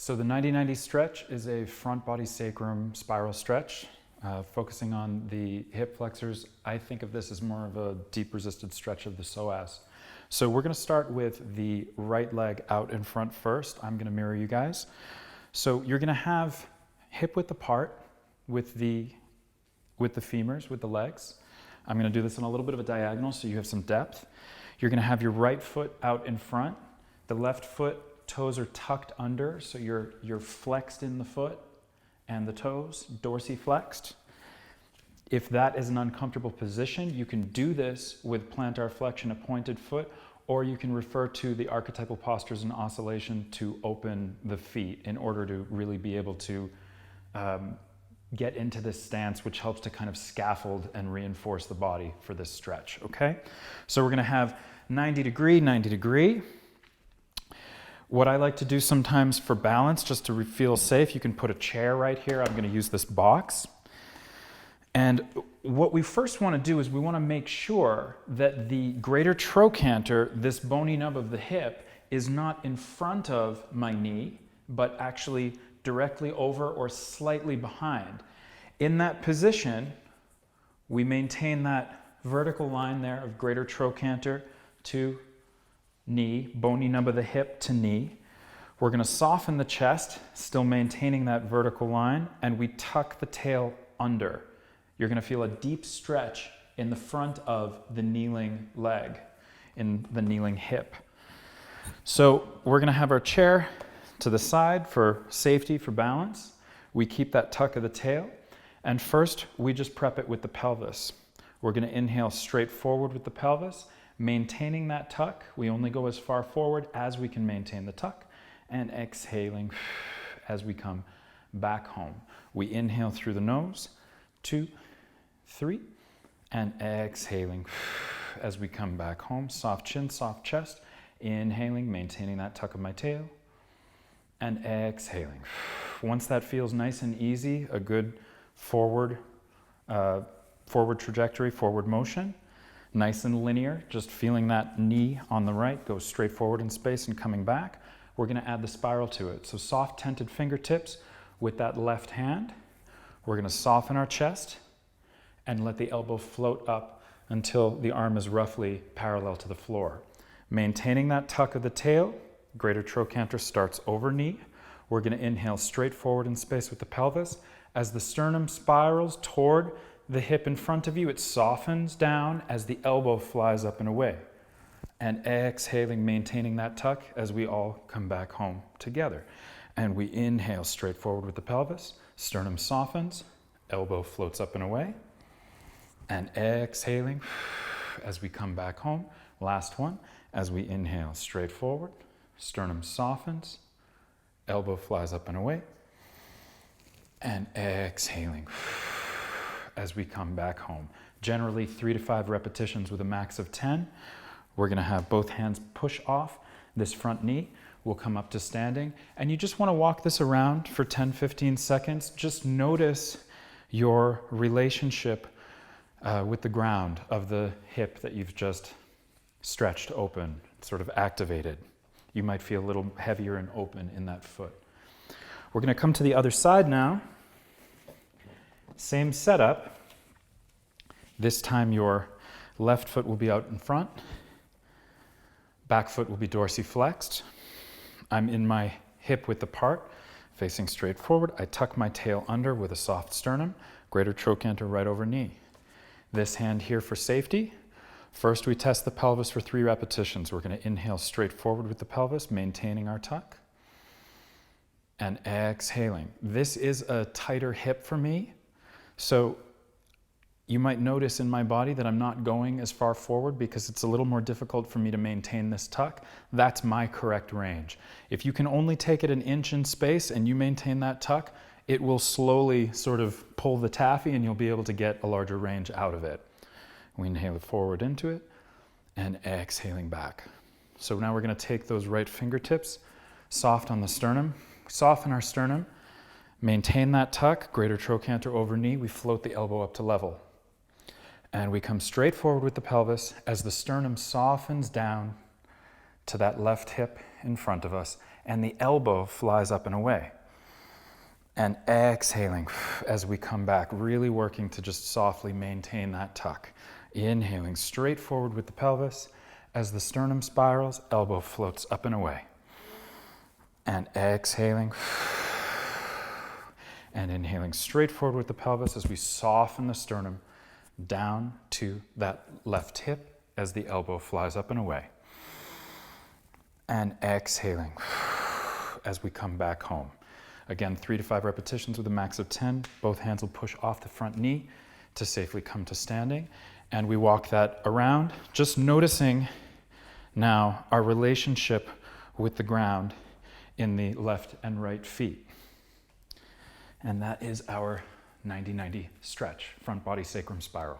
So the 90-90 stretch is a front body sacrum spiral stretch, focusing on the hip flexors. I think of this as more of a deep resisted stretch of the psoas. So we're going to start with the right leg out in front first. I'm going to mirror you guys. So you're going to have hip width apart with the femurs, with the legs. I'm going to do this in a little bit of a diagonal so you have some depth. You're going to have your right foot out in front. The left foot toes are tucked under, so you're flexed in the foot and the toes, dorsiflexed. If that is an uncomfortable position, you can do this with plantar flexion, a pointed foot, or you can refer to the archetypal postures and oscillation to open the feet in order to really be able to get into this stance, which helps to kind of scaffold and reinforce the body for this stretch, okay? So we're gonna have 90 degree, 90 degree. What I like to do sometimes for balance, just to feel safe, you can put a chair right here. I'm going to use this box. And what we first want to do is we want to make sure that the greater trochanter, this bony nub of the hip, is not in front of my knee, but actually directly over or slightly behind. In that position, we maintain that vertical line there of greater trochanter to knee, bony nub of the hip to knee. We're going to soften the chest, still maintaining that vertical line, and we tuck the tail under. You're going to feel a deep stretch in the front of the kneeling leg, in the kneeling hip. So we're going to have our chair to the side for safety, for balance. We keep that tuck of the tail, and first we just prep it with the pelvis. We're going to inhale straight forward with the pelvis, maintaining that tuck. We only go as far forward as we can maintain the tuck, and exhaling as we come back home. We inhale through the nose, 2, 3, and exhaling as we come back home. Soft chin, soft chest, inhaling, maintaining that tuck of my tail, and exhaling. Once that feels nice and easy, a good forward trajectory, forward motion, nice and linear, just feeling that knee on the right go straight forward in space and coming back. We're going to add the spiral to it. So soft tented fingertips with that left hand. We're going to soften our chest and let the elbow float up until the arm is roughly parallel to the floor. Maintaining that tuck of the tail, greater trochanter starts over knee. We're going to inhale straight forward in space with the pelvis. As the sternum spirals toward the hip in front of you, it softens down as the elbow flies up and away. And exhaling, maintaining that tuck as we all come back home together. And we inhale straight forward with the pelvis, sternum softens, elbow floats up and away. And exhaling as we come back home. Last one, as we inhale straight forward, sternum softens, elbow flies up and away. And exhaling as we come back home. Generally 3 to 5 repetitions with a max of 10. We're going to have both hands push off this front knee. We'll come up to standing, and you just want to walk this around for 10-15 seconds. Just notice your relationship with the ground of the hip that you've just stretched open, sort of activated. You might feel a little heavier and open in that foot. We're going to come to the other side now. Same setup. This time your left foot will be out in front. Back foot will be dorsiflexed. I'm in my hip width apart, facing straight forward. I tuck my tail under with a soft sternum, greater trochanter right over knee. This hand here for safety. First we test the pelvis for 3 repetitions. We're going to inhale straight forward with the pelvis, maintaining our tuck. And exhaling. This is a tighter hip for me. So you might notice in my body that I'm not going as far forward because it's a little more difficult for me to maintain this tuck. That's my correct range. If you can only take it an inch in space and you maintain that tuck, it will slowly sort of pull the taffy and you'll be able to get a larger range out of it. We inhale forward into it and exhaling back. So now we're going to take those right fingertips, soft on the sternum, soften our sternum, maintain that tuck, greater trochanter over knee. We float the elbow up to level. And we come straight forward with the pelvis as the sternum softens down to that left hip in front of us. and the elbow flies up and away. And exhaling as we come back, really working to just softly maintain that tuck. Inhaling straight forward with the pelvis. As the sternum spirals, elbow floats up and away. And exhaling. And inhaling straight forward with the pelvis as we soften the sternum down to that left hip as the elbow flies up and away. And exhaling as we come back home. Again, 3 to 5 repetitions with a max of 10. Both hands will push off the front knee to safely come to standing. And we walk that around, just noticing now our relationship with the ground in the left and right feet. And that is our 90-90 stretch, front body sacrum spiral.